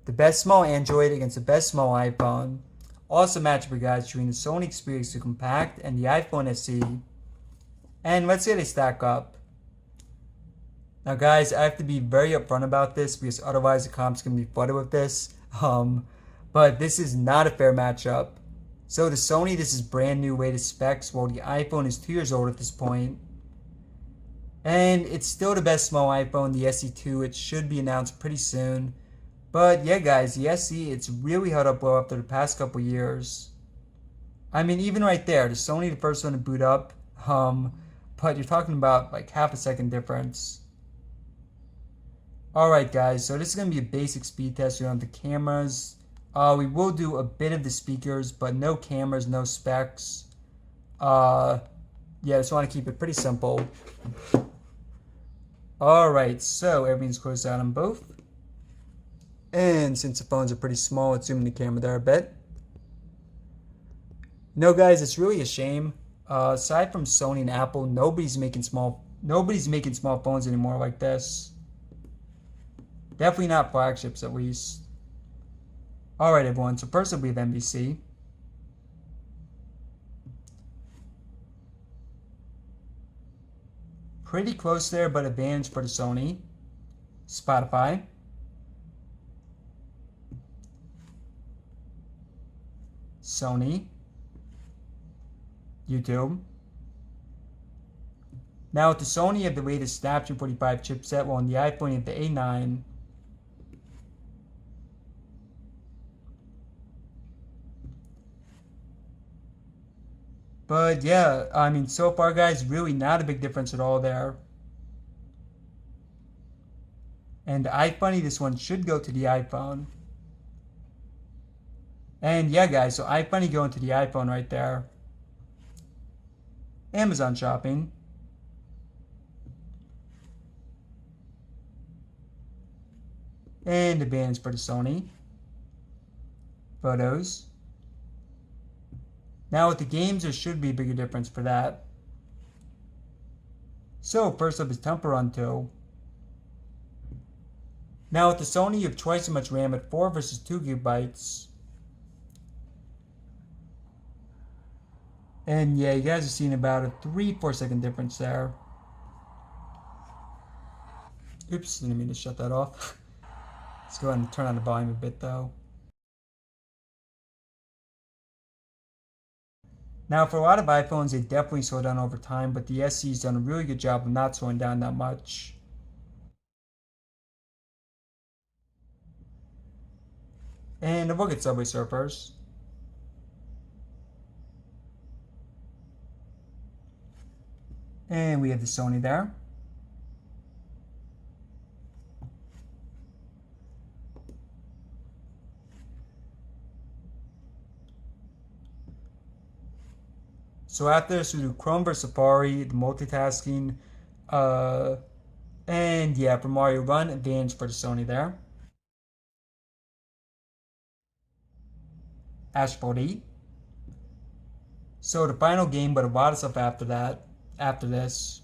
the best small Android against the best small iPhone. Also matchup, guys, between the Sony Xperia XZ2 Compact and the iPhone SE. And let's see how they stack up. Now, guys, I have to be very upfront about this because otherwise the comp's going to be flooded with this. But this is not a fair matchup. So the Sony, this is brand new latest specs, while the iPhone is 2 years old at this point. And it's still the best small iPhone, the SE2. It should be announced pretty soon. But yeah, guys, the SE, it's really held up well after the past couple years. I mean, even right there, the Sony, the first one to boot up. But you're talking about like half a second difference. Alright, guys, so this is going to be a basic speed test. We don't have the cameras. We will do a bit of the speakers, but no cameras, no specs. Yeah, just want to keep it pretty simple. Alright, so everything's closed out on both. And since the phones are pretty small, let's zoom in the camera there a bit. No, guys, it's really a shame. Aside from Sony and Apple, nobody's making small phones anymore like this. Definitely not flagships, at least. Alright, everyone, so first up we have NBC. Pretty close there, but advantage for the Sony. Spotify. Sony. YouTube. Now with the Sony, you have the latest Snapdragon 45 chipset, while on the iPhone, you have the A9. But yeah, I mean, so far, guys, really not a big difference at all there. And iFunny, this one should go to the iPhone. And yeah, guys, so iFunny going to the iPhone right there. Amazon shopping. And advantage for the Sony. Photos. Now with the games, there should be a bigger difference for that. So first up is Temple Run 2. Now with the Sony, you have twice as much RAM at 4 versus 2 gigabytes. And yeah, you guys are seeing about a 3-4 second difference there. Oops, didn't mean to shut that off. Let's go ahead and turn on the volume a bit though. Now for a lot of iPhones, they definitely slow down over time, but the SE's done a really good job of not slowing down that much. And a look at Subway Surfers. And we have the Sony there. So after this, we do Chrome versus Safari, the multitasking, and yeah, for Mario Run, advantage for the Sony there. Asphalt 8. So the final game, but a lot of stuff after that, after this.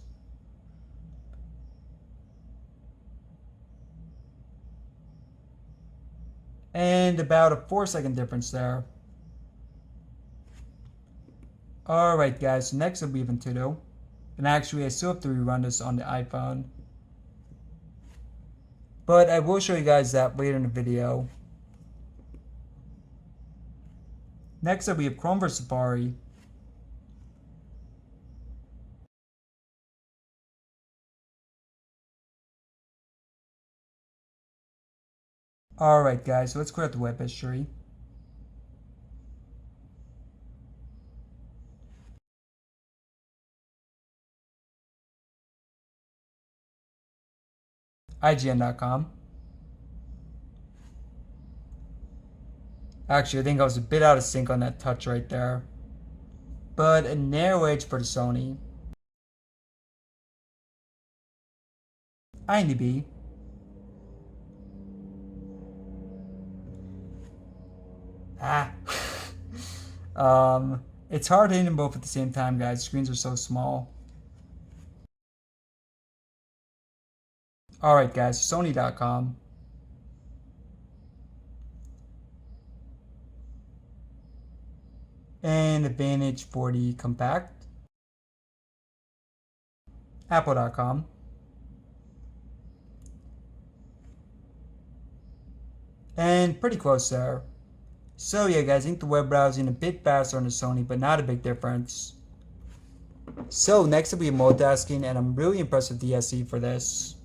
And about a 4-second difference there. Alright, guys, so next up we have Untitled. And actually, I still have to rerun this on the iPhone. But I will show you guys that later in the video. Next up we have Chrome vs Safari. Alright, guys, so let's clear out the web history. IGN.com. Actually, I think I was a bit out of sync on that touch right there. But a narrow edge for the Sony. IMDb. It's hard hitting them both at the same time, guys. Screens are so small. Alright, guys, Sony.com. and Advantage 40 Compact, Apple.com. And pretty close there. So yeah guys, I think the web browsing a bit faster on the Sony, but not a big difference. So next will be multitasking, and I'm really impressed with the SE for this.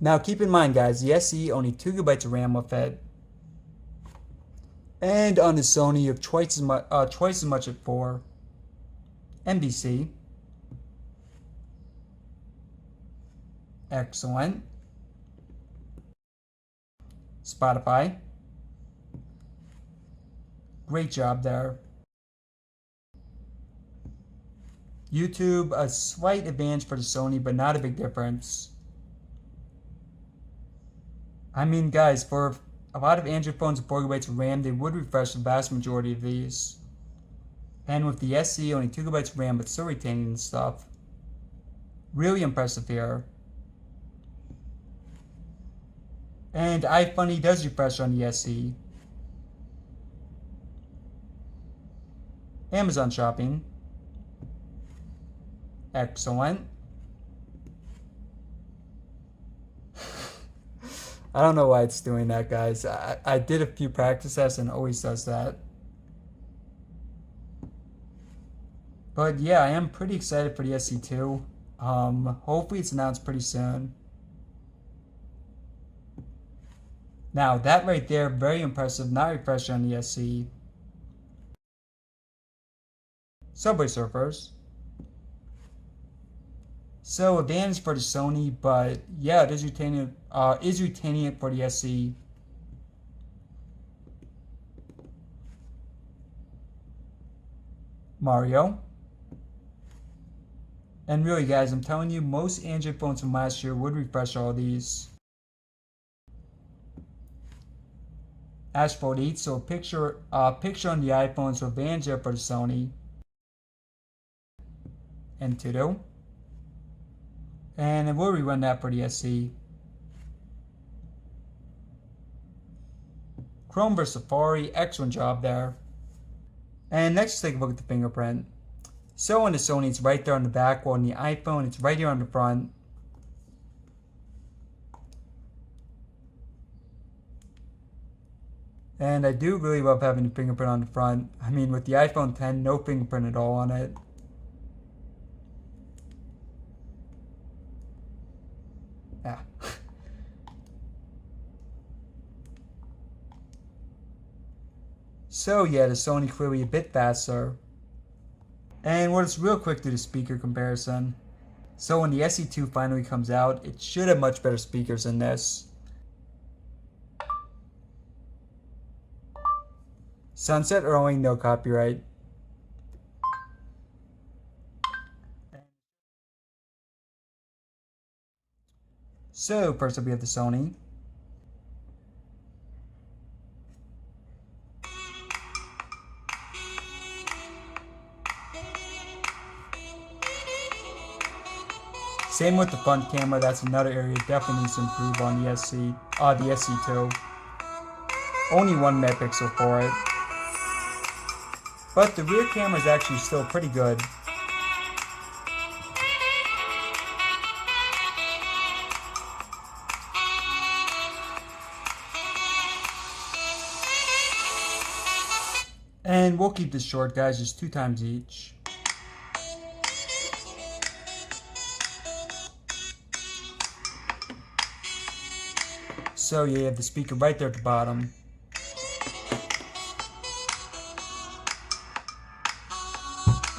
Now keep in mind guys, the SE only 2GB of RAM with it. And on the Sony you have twice as much at 4. NBC. Excellent. Spotify. Great job there. YouTube, a slight advantage for the Sony, but not a big difference. I mean, guys, for a lot of Android phones with 4GB of RAM, they would refresh the vast majority of these. And with the SE, only 2GB of RAM, but still retaining stuff. Really impressive here. And iFunny does refresh on the SE. Amazon shopping. Excellent. I don't know why it's doing that, guys. I did a few practice tests and it always does that. But yeah, I am pretty excited for the SE2. Hopefully it's announced pretty soon. Now, that right there, very impressive. Not refreshing on the SE. Subway Surfers. So advantage for the Sony, but yeah, it is retaining it for the SE. Mario. And really guys, I'm telling you, most Android phones from last year would refresh all these. Asphalt 8, so a picture on the iPhone, so advantage there for the Sony. And Tudo. And we'll rerun that for the SE. Chrome vs Safari, excellent job there. And next, let's take a look at the fingerprint. So on the Sony, it's right there on the back, while on the iPhone, it's right here on the front. And I do really love having the fingerprint on the front. I mean, with the iPhone 10, no fingerprint at all on it. Yeah. So yeah, the Sony clearly a bit faster. And we'll just real quick do the speaker comparison. So when the SE2 finally comes out, it should have much better speakers than this. Sunset Earling, no copyright. So first up we have the Sony. Same with the front camera, that's another area definitely needs to improve on the SE2. Only 1 megapixel for it. But the rear camera is actually still pretty good. And we'll keep this short, guys, just 2 times each. So yeah, you have the speaker right there at the bottom.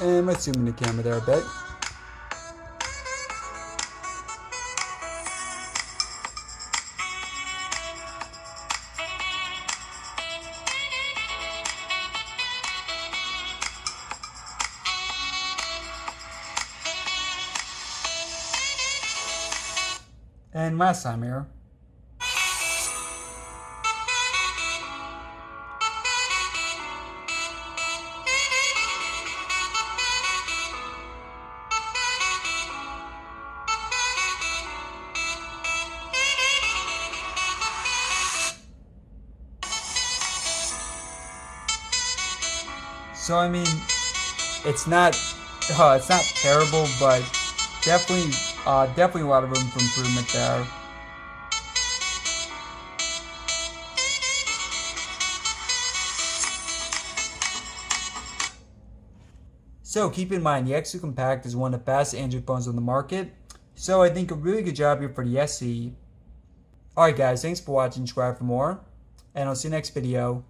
And let's zoom in the camera there a bit. And last time here. So I mean, it's not terrible, but definitely a lot of room for improvement there. So keep in mind, the X2 Compact is one of the fastest Android phones on the market. So I think a really good job here for the SE. Alright guys, thanks for watching, subscribe for more, and I'll see you next video.